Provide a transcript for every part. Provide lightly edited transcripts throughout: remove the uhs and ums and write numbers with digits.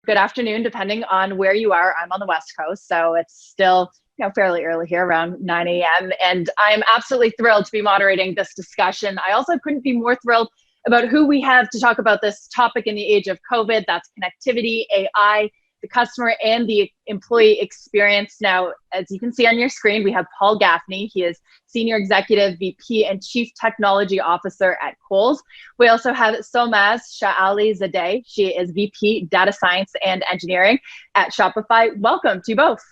good afternoon, depending on where you are. I'm on the West Coast, so it's still fairly early here, around 9 a.m. And I'm absolutely thrilled to be moderating this discussion. I also couldn't be more thrilled about who we have to talk about this topic in the age of COVID. That's connectivity, AI, the customer, and the employee experience. Now, as you can see on your screen, we have Paul Gaffney. He is Senior Executive VP and Chief Technology Officer at Kohl. We also have Solmaz Shahalizadeh. She is VP Data Science and Engineering at Shopify. Welcome to you both.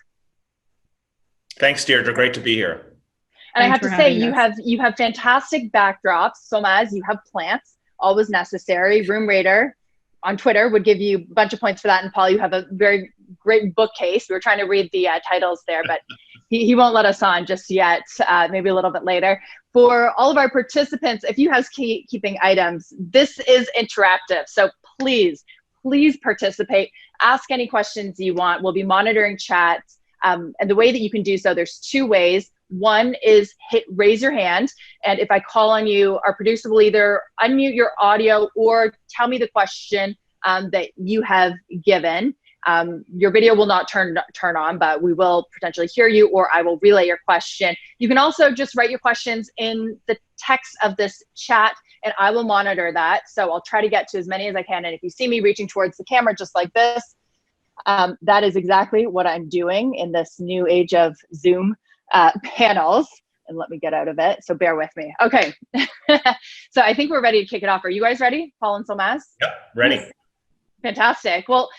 Thanks, Deirdre. Great to be here. And I have to say, you have fantastic backdrops. Solmaz, you have plants, always necessary. Room Raider on Twitter would give you a bunch of points for that. And Paul, you have a very great bookcase. We were trying to read the titles there, but he won't let us on just yet, maybe a little bit later. For all of our participants, if you have keeping items, this is interactive. So please participate. Ask any questions you want. We'll be monitoring chats. And the way that you can do so, there's two ways. One is raise your hand. And if I call on you, our producer will either unmute your audio or tell me the question that you have given. Your video will not turn on, but we will potentially hear you, or I will relay your question. You can also just write your questions in the text of this chat, and I will monitor that. So I'll try to get to as many as I can. And if you see me reaching towards the camera just like this, that is exactly what I'm doing in this new age of Zoom panels. And let me get out of it. So bear with me. Okay. So I think we're ready to kick it off. Are you guys ready, Paul and Solmaz? Yep, ready. Fantastic. Well,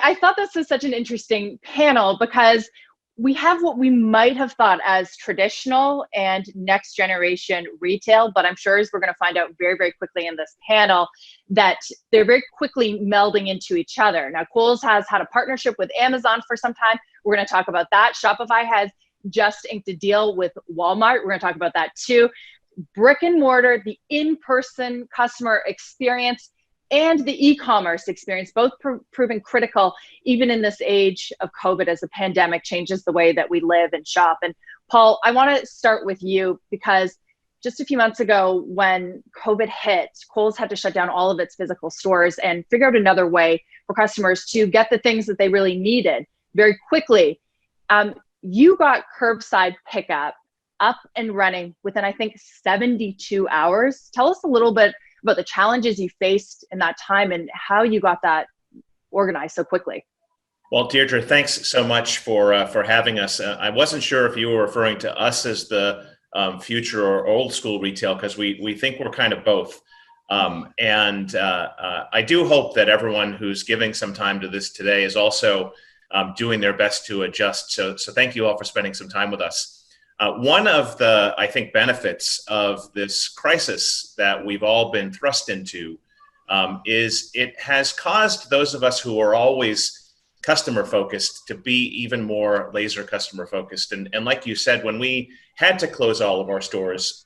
I thought this was such an interesting panel because we have what we might have thought as traditional and next generation retail, but I'm sure as we're going to find out very, very quickly in this panel that they're very quickly melding into each other. Now, Kohl's has had a partnership with Amazon for some time. We're going to talk about that. Shopify has just inked a deal with Walmart. We're going to talk about that too. Brick and mortar, the in-person customer experience, and the e-commerce experience, both proving critical even in this age of COVID as the pandemic changes the way that we live and shop. And Paul, I want to start with you because just a few months ago when COVID hit, Kohl's had to shut down all of its physical stores and figure out another way for customers to get the things that they really needed very quickly. You got curbside pickup up and running within, I think, 72 hours. Tell us a little bit about the challenges you faced in that time and how you got that organized so quickly. Well, Deirdre, thanks so much for having us. I wasn't sure if you were referring to us as the future or old school retail, because we think we're kind of both. I do hope that everyone who's giving some time to this today is also doing their best to adjust. So thank you all for spending some time with us. One of the, I think, benefits of this crisis that we've all been thrust into is it has caused those of us who are always customer focused to be even more laser customer focused. And like you said, when we had to close all of our stores,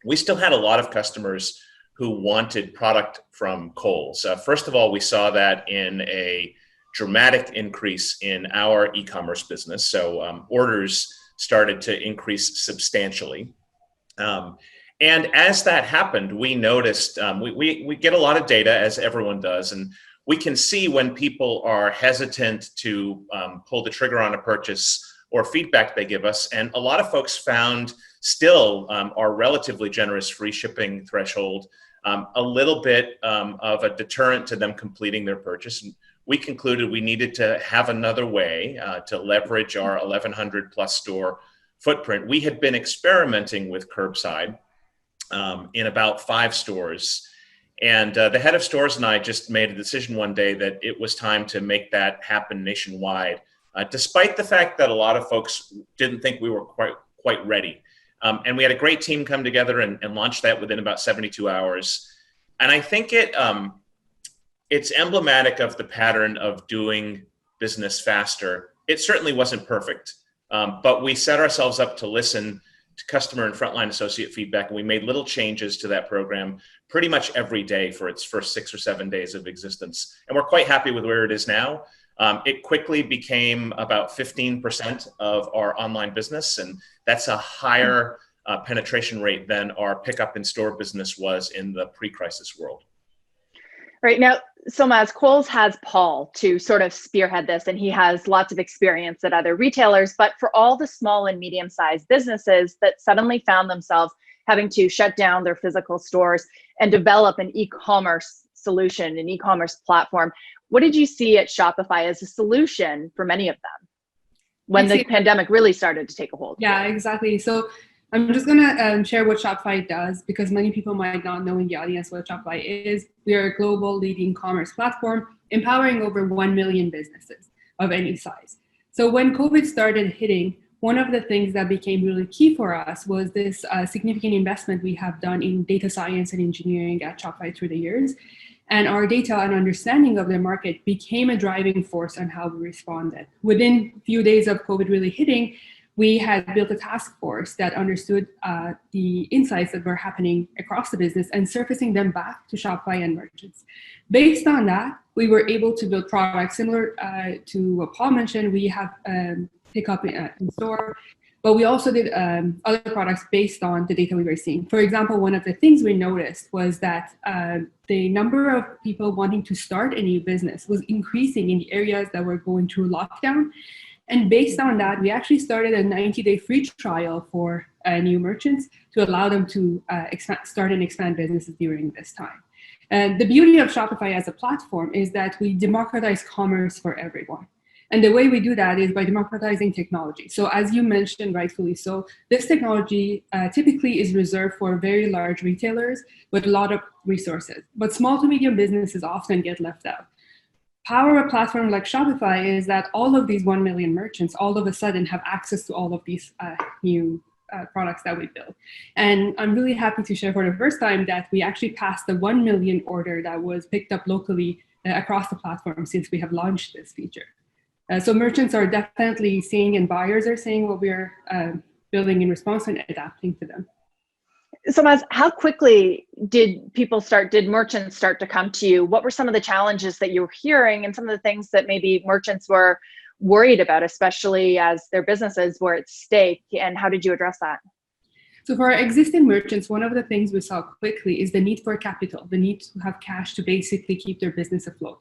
we still had a lot of customers who wanted product from Kohl's. First of all, we saw that in a dramatic increase in our e-commerce business. So orders started to increase substantially. And as that happened, we noticed, we get a lot of data, as everyone does, and we can see when people are hesitant to pull the trigger on a purchase or feedback they give us. And a lot of folks found still our relatively generous free shipping threshold a little bit of a deterrent to them completing their purchase. And we concluded we needed to have another way to leverage our 1,100 plus store footprint. We had been experimenting with curbside in about 5 stores. And the head of stores and I just made a decision one day that it was time to make that happen nationwide, despite the fact that a lot of folks didn't think we were quite ready. And we had a great team come together and launch that within about 72 hours. And I think it's emblematic of the pattern of doing business faster. It certainly wasn't perfect, but we set ourselves up to listen to customer and frontline associate feedback, and we made little changes to that program pretty much every day for its first 6 or 7 days of existence. And we're quite happy with where it is now. It quickly became about 15% of our online business, and that's a higher penetration rate than our pickup in store business was in the pre-crisis world. Right now, Solmaz, Kohl's has Paul to sort of spearhead this, and he has lots of experience at other retailers. But for all the small and medium-sized businesses that suddenly found themselves having to shut down their physical stores and develop an e-commerce solution, an e-commerce platform, what did you see at Shopify as a solution for many of them when the pandemic really started to take a hold? Yeah, exactly. So I'm just going to share what Shopify does, because many people might not know in the audience what Shopify is. We are a global leading commerce platform empowering over 1 million businesses of any size. So when COVID started hitting, one of the things that became really key for us was this significant investment we have done in data science and engineering at Shopify through the years. And our data and understanding of the market became a driving force on how we responded. Within a few days of COVID really hitting, we had built a task force that understood the insights that were happening across the business and surfacing them back to Shopify and merchants. Based on that, we were able to build products similar to what Paul mentioned. We have pickup in store, but we also did other products based on the data we were seeing. For example, one of the things we noticed was that the number of people wanting to start a new business was increasing in the areas that were going through lockdown. And based on that, we actually started a 90-day free trial for new merchants to allow them to start and expand businesses during this time. And the beauty of Shopify as a platform is that we democratize commerce for everyone. And the way we do that is by democratizing technology. So as you mentioned, rightfully so, this technology typically is reserved for very large retailers with a lot of resources. But small to medium businesses often get left out. Power of a platform like Shopify is that all of these 1 million merchants all of a sudden have access to all of these new products that we built. And I'm really happy to share for the first time that we actually passed the 1 million order that was picked up locally across the platform since we have launched this feature. So merchants are definitely seeing, and buyers are seeing what we're building in response and adapting to them. So, how quickly did merchants start to come to you? What were some of the challenges that you were hearing and some of the things that maybe merchants were worried about, especially as their businesses were at stake? And how did you address that? So for our existing merchants, one of the things we saw quickly is the need for capital, the need to have cash to basically keep their business afloat.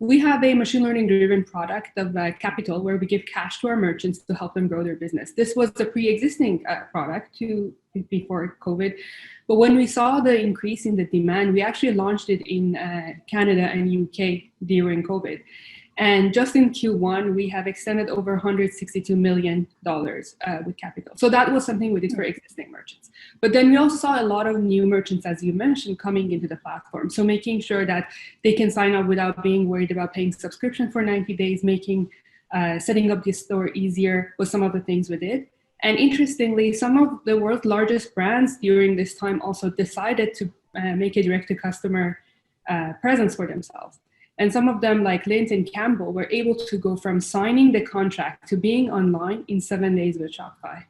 We have a machine learning driven product of capital where we give cash to our merchants to help them grow their business. This was a pre-existing product before COVID. But when we saw the increase in the demand, we actually launched it in Canada and UK during COVID. And just in Q1, we have extended over $162 million with capital. So that was something we did for existing merchants. But then we also saw a lot of new merchants, as you mentioned, coming into the platform. So making sure that they can sign up without being worried about paying subscription for 90 days, setting up the store easier was some of the things we did. And interestingly, some of the world's largest brands during this time also decided to make a direct-to-customer presence for themselves. And some of them, like Lindt and Campbell, were able to go from signing the contract to being online in 7 days with Shopify.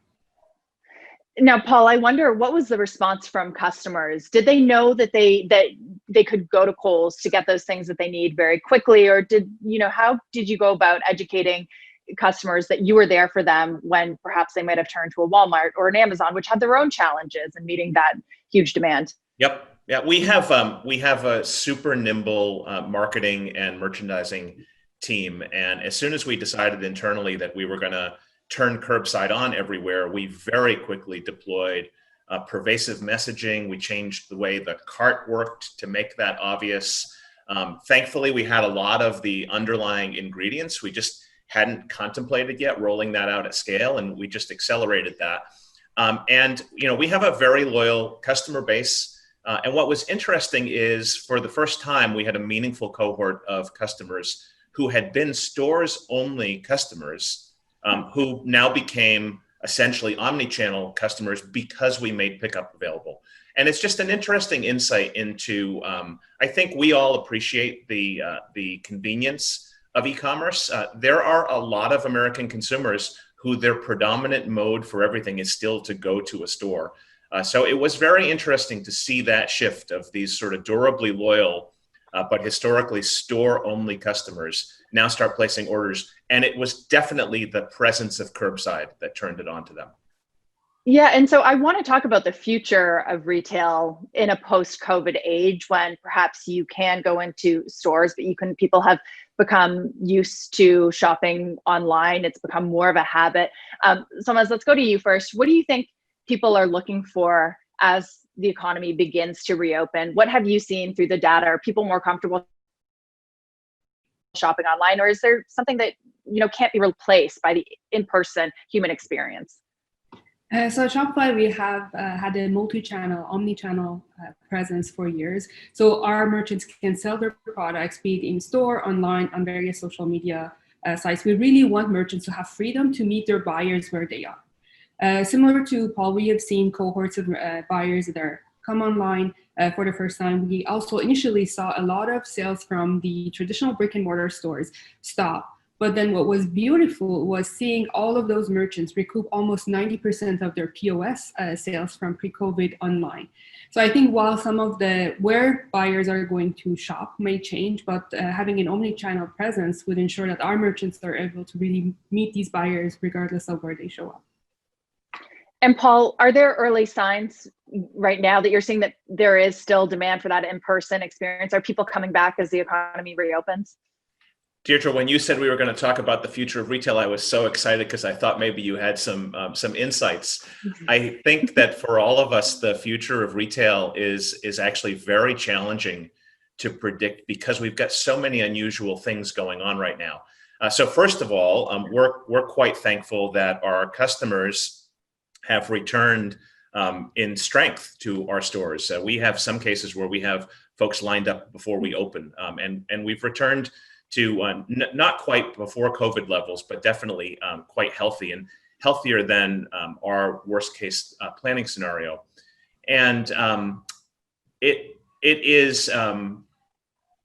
Now, Paul, I wonder, what was the response from customers? Did they know that they could go to Kohl's to get those things that they need very quickly? Or how did you go about educating customers that you were there for them when perhaps they might have turned to a Walmart or an Amazon, which had their own challenges in meeting that huge demand? Yep. Yeah, we have a super nimble marketing and merchandising team, and as soon as we decided internally that we were going to turn curbside on everywhere, we very quickly deployed pervasive messaging. We changed the way the cart worked to make that obvious. Thankfully, we had a lot of the underlying ingredients. We just hadn't contemplated yet rolling that out at scale, and we just accelerated that. And we have a very loyal customer base. And what was interesting is, for the first time, we had a meaningful cohort of customers who had been stores-only customers who now became essentially omni-channel customers because we made pickup available. And it's just an interesting insight into, I think we all appreciate the convenience of e-commerce. There are a lot of American consumers who their predominant mode for everything is still to go to a store. So it was very interesting to see that shift of these sort of durably loyal, but historically store-only customers now start placing orders. And it was definitely the presence of curbside that turned it on to them. Yeah, and so I want to talk about the future of retail in a post-COVID age when perhaps you can go into stores, but people have become used to shopping online. It's become more of a habit. Solmaz, let's go to you first. What do you think people are looking for as the economy begins to reopen? What have you seen through the data? Are people more comfortable shopping online, or is there something that can't be replaced by the in-person human experience? So at Shopify, we have had a multi-channel, omni-channel presence for years. So our merchants can sell their products, be it in store, online, on various social media sites. We really want merchants to have freedom to meet their buyers where they are. Similar to Paul, we have seen cohorts of buyers that are come online for the first time. We also initially saw a lot of sales from the traditional brick and mortar stores stop. But then what was beautiful was seeing all of those merchants recoup almost 90% of their POS sales from pre-COVID online. So I think while some of where buyers are going to shop may change, but having an omni-channel presence would ensure that our merchants are able to really meet these buyers regardless of where they show up. And Paul, are there early signs right now that you're seeing that there is still demand for that in-person experience? Are people coming back as the economy reopens? Deirdre, when you said we were going to talk about the future of retail, I was so excited because I thought maybe you had some insights. I think that for all of us, the future of retail is actually very challenging to predict because we've got so many unusual things going on right now. So first of all, we're quite thankful that our customers have returned in strength to our stores. We have some cases where we have folks lined up before we open, and we've returned to not quite before COVID levels, but definitely quite healthy and healthier than our worst case planning scenario. And it is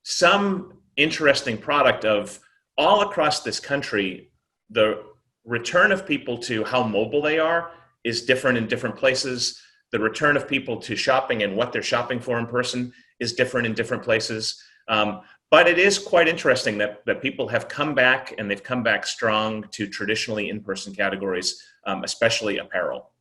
some interesting product of all across this country. The return of people to how mobile they are is different in different places. The return of people to shopping and what they're shopping for in person is different in different places. But it is quite interesting that people have come back, and they've come back strong to traditionally in-person categories, especially apparel.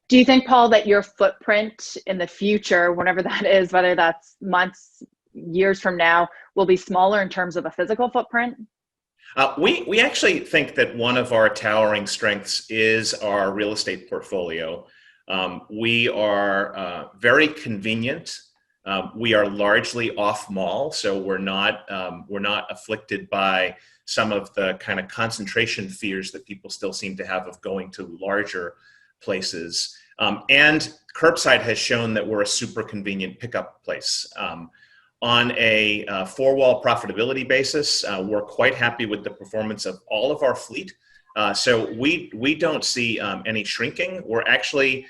Do you think, Paul, that your footprint in the future, whenever that is, whether that's months, years from now, will be smaller in terms of a physical footprint? We actually think that one of our towering strengths is our real estate portfolio. We are very convenient. We are largely off mall, so we're not afflicted by some of the kind of concentration fears that people still seem to have of going to larger places. And curbside has shown that we're a super convenient pickup place. On a four-wall profitability basis, we're quite happy with the performance of all of our fleet. So we don't see any shrinking. We're actually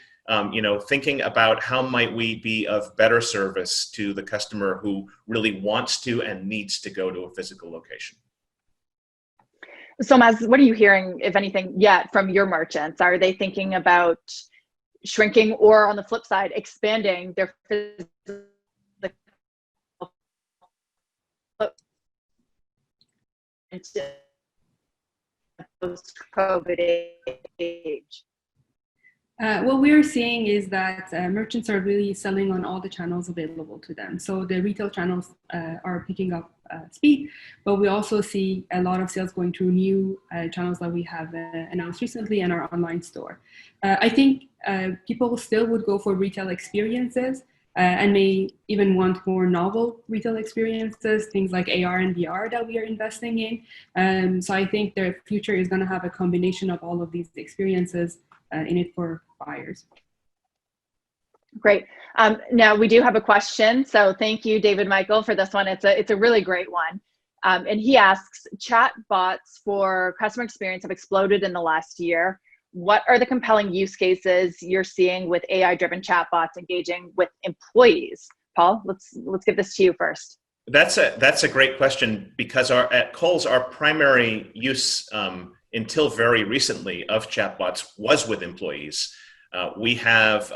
thinking about how might we be of better service to the customer who really wants to and needs to go to a physical location. Solmaz, what are you hearing, if anything, yet from your merchants? Are they thinking about shrinking, or on the flip side, expanding their physical post-COVID age? What we're seeing is that merchants are really selling on all the channels available to them. So the retail channels are picking up speed, but we also see a lot of sales going through new channels that we have announced recently in our online store. I think people still would go for retail experiences and may even want more novel retail experiences, things like AR and VR that we are investing in. So I think the future is going to have a combination of all of these experiences in it for buyers. Great. Now we do have a question. So thank you, David Michael, for this one. It's a really great one. And he asks, chat bots for customer experience have exploded in the last year. What are the compelling use cases you're seeing with AI-driven chatbots engaging with employees? Paul, let's give this to you first. That's a great question, because at Kohl's, our primary use until very recently of chatbots was with employees. We have,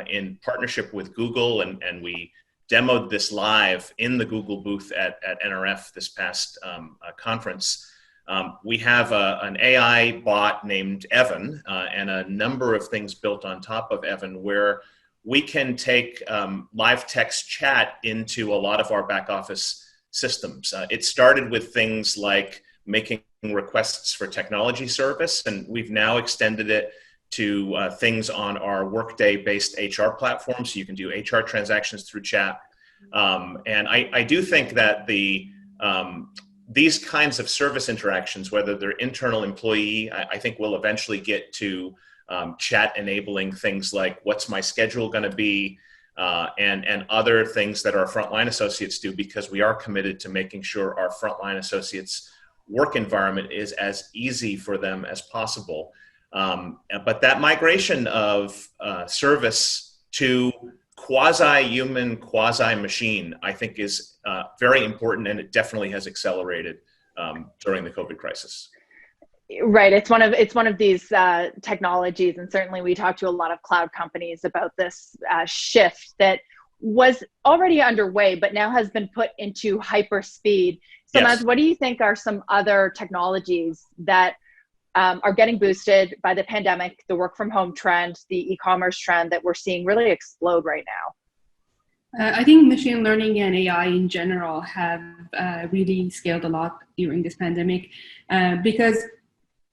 in partnership with Google, and we demoed this live in the Google booth at NRF this past conference. We have an AI bot named Evan and a number of things built on top of Evan where we can take live text chat into a lot of our back office systems. It started with things like making requests for technology service, and we've now extended it to things on our Workday-based HR platform, so you can do HR transactions through chat. And I do think that these kinds of service interactions, whether they're internal employee, I think we'll eventually get to chat enabling things like what's my schedule going to be, and other things that our frontline associates do, because we are committed to making sure our frontline associates' work environment is as easy for them as possible. But that migration of service to quasi-human, quasi-machine, I think is very important, and it definitely has accelerated during the COVID crisis. Right. It's one of these technologies, and certainly we talk to a lot of cloud companies about this shift that was already underway, but now has been put into hyper speed. So, Yes. Solmaz, what do you think are some other technologies that are getting boosted by the pandemic, the work from home trend, the e-commerce trend that we're seeing really explode right now? I think machine learning and AI in general have really scaled a lot during this pandemic because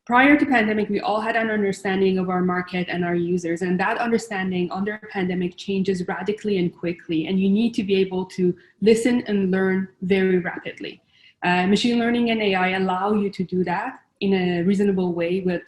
prior to pandemic, we all had an understanding of our market and our users, and that understanding under pandemic changes radically and quickly, and you need to be able to listen and learn very rapidly. Machine learning and AI allow you to do that in a reasonable way with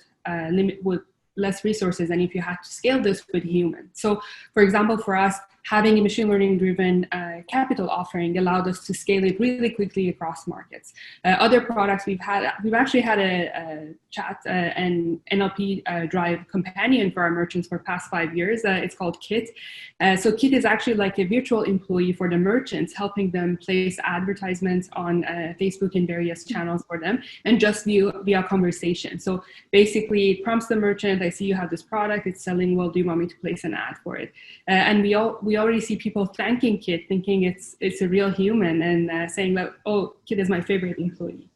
less resources than if you had to scale this with humans. So, for example, for us, having a machine learning driven capital offering allowed us to scale it really quickly across markets. Other products we've actually had a chat and NLP drive companion for our merchants for past 5 years. It's called Kit. So Kit is actually like a virtual employee for the merchants, helping them place advertisements on Facebook and various channels for them, and just via conversation. So basically it prompts the merchant, I see you have this product, it's selling well, do you want me to place an ad for it? And we already see people thanking Kit, thinking it's a real human, and saying that, oh, Kit is my favorite employee.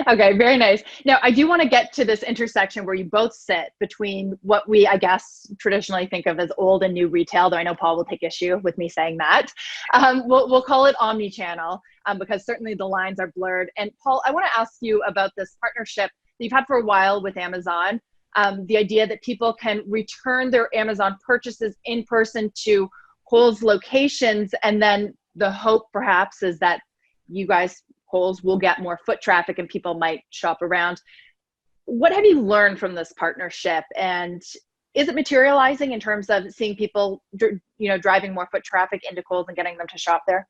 Okay, very nice. Now, I do want to get to this intersection where you both sit between what we, I guess, traditionally think of as old and new retail, though I know Paul will take issue with me saying that. We'll call it omni-channel because certainly the lines are blurred. And Paul, I want to ask you about this partnership that you've had for a while with Amazon. The idea that people can return their Amazon purchases in person to Kohl's locations, and then the hope perhaps is that you guys, Kohl's, will get more foot traffic and people might shop around. What have you learned from this partnership, and is it materializing in terms of seeing people, driving more foot traffic into Kohl's and getting them to shop there?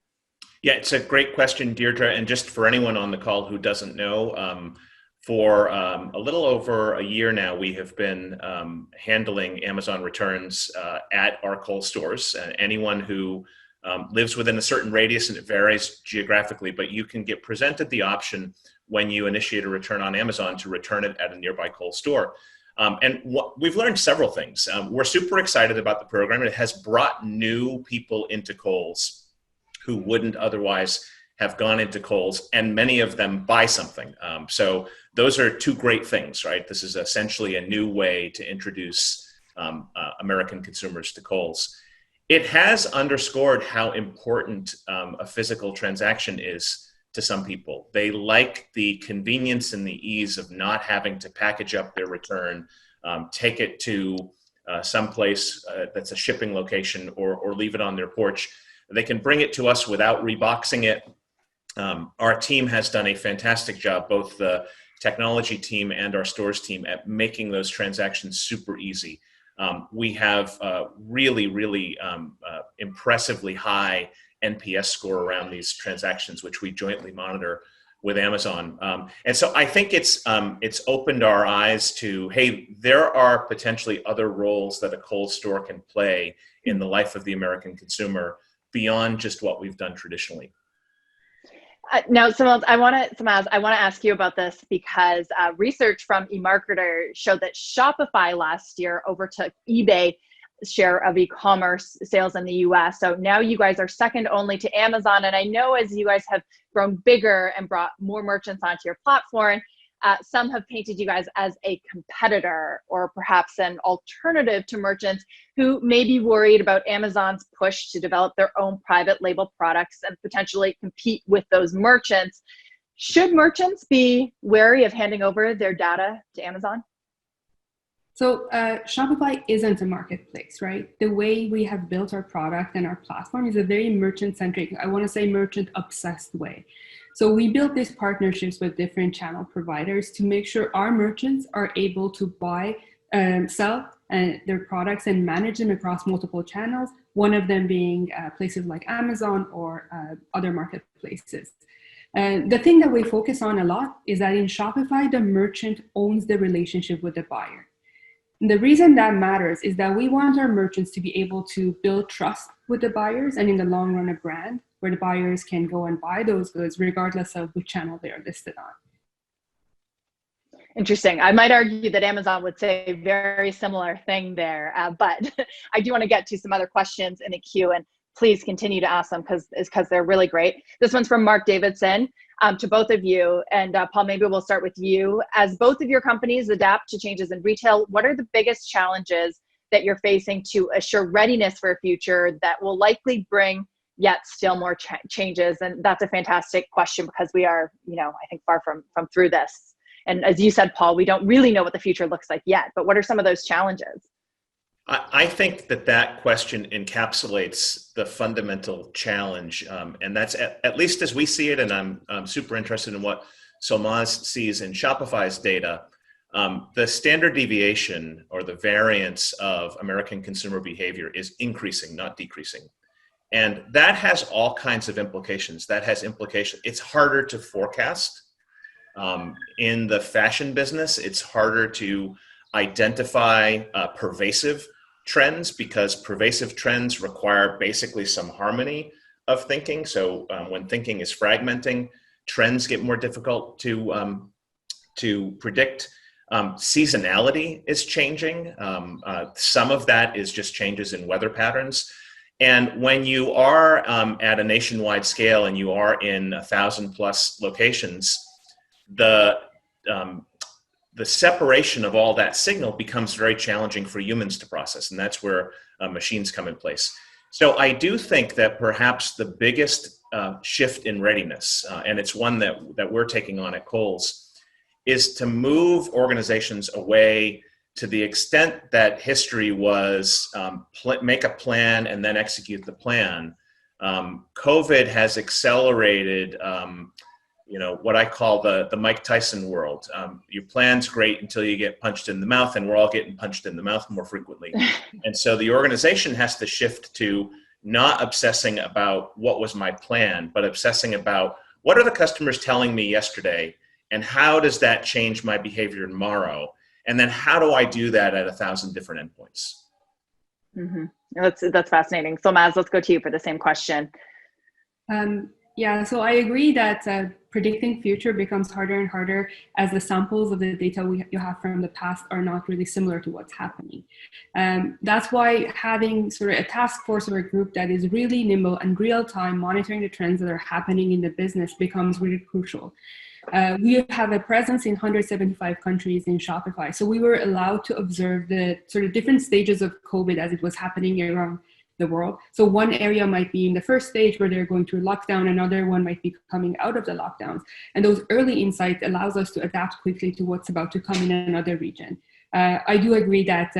Yeah, it's a great question, Deirdre. And just for anyone on the call who doesn't know, for a little over a year now, we have been handling Amazon returns at our Kohl's stores. Anyone who lives within a certain radius, and it varies geographically, but you can get presented the option when you initiate a return on Amazon to return it at a nearby Kohl's store. And we've learned several things. We're super excited about the program. It has brought new people into Kohl's who wouldn't otherwise have gone into Kohl's, and many of them buy something. So those are two great things, right? This is essentially a new way to introduce American consumers to Kohl's. It has underscored how important a physical transaction is to some people. They like the convenience and the ease of not having to package up their return, take it to someplace that's a shipping location, or leave it on their porch. They can bring it to us without reboxing it. Our team has done a fantastic job, both the technology team and our stores team, at making those transactions super easy. We have really impressively high NPS score around these transactions, which we jointly monitor with Amazon. And so I think it's opened our eyes to, hey, there are potentially other roles that a Kohl's store can play in the life of the American consumer beyond just what we've done traditionally. Now, Solmaz, I want to ask you about this because research from eMarketer showed that Shopify last year overtook eBay share of e-commerce sales in the US. So now you guys are second only to Amazon. And I know as you guys have grown bigger and brought more merchants onto your platform, some have painted you guys as a competitor or perhaps an alternative to merchants who may be worried about Amazon's push to develop their own private label products and potentially compete with those merchants. Should merchants be wary of handing over their data to Amazon? So Shopify isn't a marketplace, right? The way we have built our product and our platform is a very merchant-centric, I want to say merchant-obsessed way. So we built these partnerships with different channel providers to make sure our merchants are able to buy, sell their products and manage them across multiple channels, one of them being places like Amazon or other marketplaces. The thing that we focus on a lot is that in Shopify, the merchant owns the relationship with the buyer. And the reason that matters is that we want our merchants to be able to build trust with the buyers and in the long run a brand where the buyers can go and buy those goods regardless of which channel they are listed on. Interesting. I might argue that Amazon would say a very similar thing there, but I do want to get to some other questions in the queue, and please continue to ask them because they're really great. This one's from Mark Davidson to both of you. And Paul, maybe we'll start with you. As both of your companies adapt to changes in retail, what are the biggest challenges that you're facing to assure readiness for a future that will likely bring yet still more changes? And that's a fantastic question because we are, I think far from through this. And as you said, Paul, we don't really know what the future looks like yet, but what are some of those challenges? I think that question encapsulates the fundamental challenge, and that's at least as we see it, and I'm super interested in what Solmaz sees in Shopify's data. The standard deviation or the variance of American consumer behavior is increasing, not decreasing. And that has all kinds of implications. It's harder to forecast. In the fashion business, it's harder to identify pervasive trends because pervasive trends require basically some harmony of thinking. So when thinking is fragmenting, trends get more difficult to predict. Seasonality is changing. Some of that is just changes in weather patterns. And when you are at a nationwide scale and you are in 1,000+ locations, the separation of all that signal becomes very challenging for humans to process, and that's where machines come in place. So I do think that perhaps the biggest shift in readiness, and it's one that we're taking on at Kohl's, is to move organizations away to the extent that history was make a plan and then execute the plan. COVID has accelerated what I call the Mike Tyson world. Your plan's great until you get punched in the mouth, and we're all getting punched in the mouth more frequently. And so the organization has to shift to not obsessing about what was my plan, but obsessing about what are the customers telling me yesterday, and how does that change my behavior tomorrow? And then how do I do that at 1,000 different endpoints? Mm-hmm. That's fascinating. So Maz, let's go to you for the same question. Yeah, so I agree that predicting future becomes harder and harder as the samples of the data you have from the past are not really similar to what's happening. That's why having sort of a task force or a group that is really nimble and real time monitoring the trends that are happening in the business becomes really crucial. We have a presence in 175 countries in Shopify. So we were allowed to observe the sort of different stages of COVID as it was happening around the world. So one area might be in the first stage where they're going through lockdown, another one might be coming out of the lockdowns. And those early insights allows us to adapt quickly to what's about to come in another region. I do agree that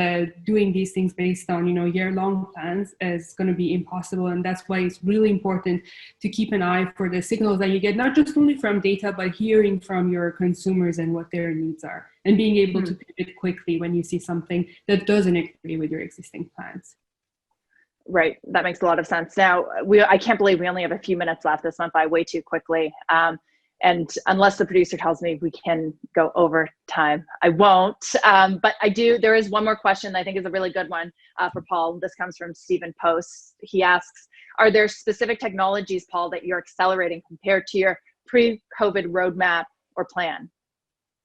doing these things based on year-long plans is going to be impossible, and that's why it's really important to keep an eye for the signals that you get, not just only from data, but hearing from your consumers and what their needs are, and being able to pivot quickly when you see something that doesn't agree with your existing plans. Right, that makes a lot of sense. Now, I can't believe we only have a few minutes left. This went by way too quickly. And unless the producer tells me we can go over time, I won't. But there is one more question that I think is a really good one for Paul. This comes from Stephen Post. He asks, are there specific technologies, Paul, that you're accelerating compared to your pre-COVID roadmap or plan?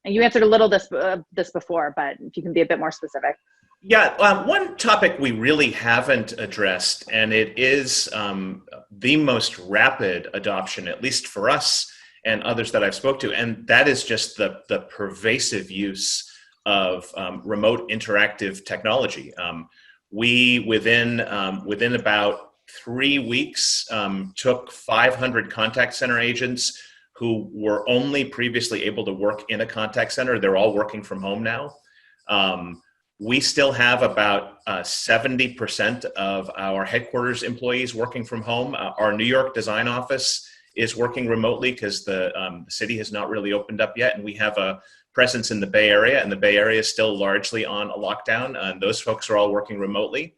And you answered a little this before, but if you can be a bit more specific. Yeah, one topic we really haven't addressed, and it is the most rapid adoption, at least for us and others that I've spoke to, and that is just the pervasive use of remote interactive technology. We within about 3 weeks took 500 contact center agents who were only previously able to work in a contact center. They're all working from home now. We still have about 70% of our headquarters employees working from home. Our New York design office is working remotely because the city has not really opened up yet, and we have a presence in the Bay Area, and the Bay Area is still largely on a lockdown, and those folks are all working remotely.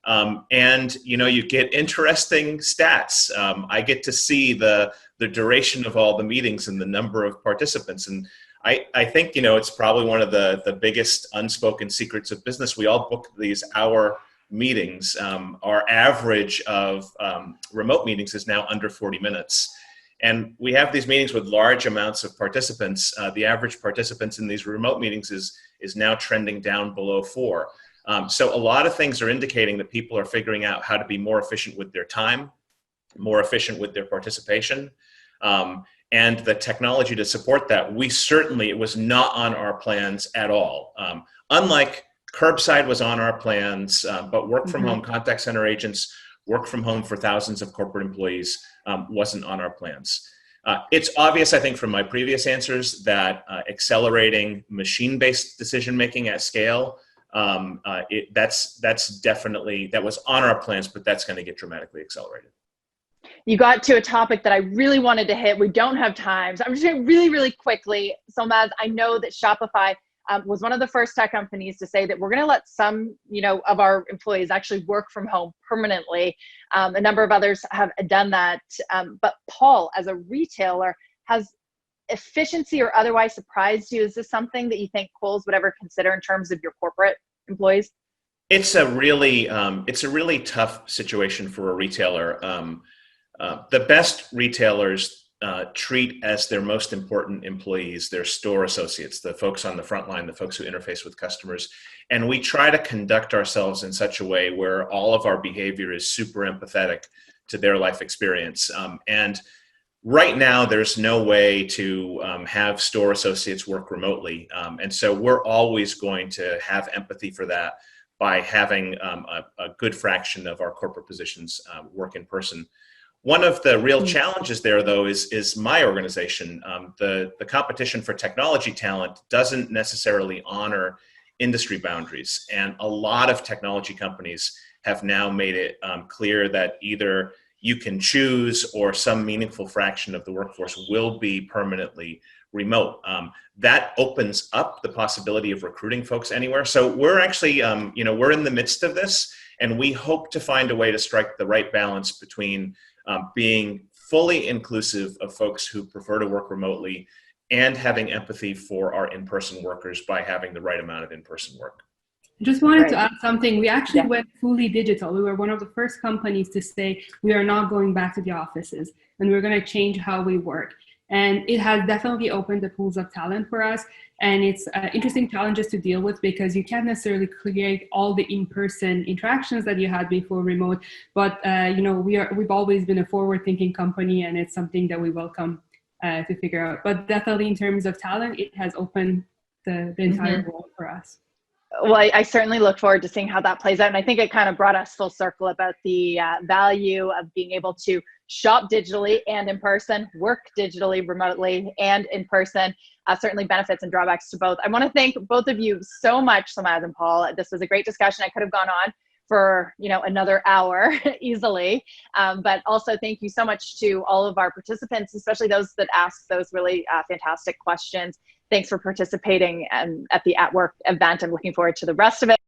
And you get interesting stats. I get to see the duration of all the meetings and the number of participants, and I think, it's probably one of the biggest unspoken secrets of business. We all book these hour meetings. Our average of remote meetings is now under 40 minutes. And we have these meetings with large amounts of participants. The average participants in these remote meetings is now trending down below 4. So a lot of things are indicating that people are figuring out how to be more efficient with their time, more efficient with their participation. And the technology to support that, it was not on our plans at all. Unlike curbside was on our plans, but work from home contact center agents, work from home for thousands of corporate employees wasn't on our plans. It's obvious, I think, from my previous answers that accelerating machine-based decision-making at scale, that's definitely, that was on our plans, but that's going to get dramatically accelerated. You got to a topic that I really wanted to hit. We don't have time. So I'm just going to really, really quickly. Solmaz, I know that Shopify was one of the first tech companies to say that we're going to let some, of our employees actually work from home permanently. A number of others have done that. But Paul, as a retailer, has efficiency or otherwise surprised you? Is this something that you think Kohl's would ever consider in terms of your corporate employees? It's a really tough situation for a retailer. The best retailers treat as their most important employees their store associates, the folks on the front line, the folks who interface with customers. And we try to conduct ourselves in such a way where all of our behavior is super empathetic to their life experience. And right now, there's no way to have store associates work remotely. And so we're always going to have empathy for that by having a good fraction of our corporate positions work in person. One of the real challenges there, though, is my organization. The competition for technology talent doesn't necessarily honor industry boundaries. And a lot of technology companies have now made it clear that either you can choose or some meaningful fraction of the workforce will be permanently remote. That opens up the possibility of recruiting folks anywhere. So we're actually, we're in the midst of this, and we hope to find a way to strike the right balance between being fully inclusive of folks who prefer to work remotely and having empathy for our in-person workers by having the right amount of in-person work. I just wanted to add something. We actually went fully digital. We were one of the first companies to say we are not going back to the offices and we're going to change how we work. And it has definitely opened the pools of talent for us. And it's interesting challenges to deal with because you can't necessarily create all the in-person interactions that you had before remote. But we've always been a forward-thinking company, and it's something that we welcome to figure out. But definitely in terms of talent, it has opened the entire world for us. Well, I certainly look forward to seeing how that plays out. And I think it kind of brought us full circle about the value of being able to shop digitally and in person, work digitally, remotely, and in person. Certainly benefits and drawbacks to both. I want to thank both of you so much, Solmaz and Paul. This was a great discussion. I could have gone on for another hour easily. But also thank you so much to all of our participants, especially those that asked those really fantastic questions. Thanks for participating at the At Work event. I'm looking forward to the rest of it.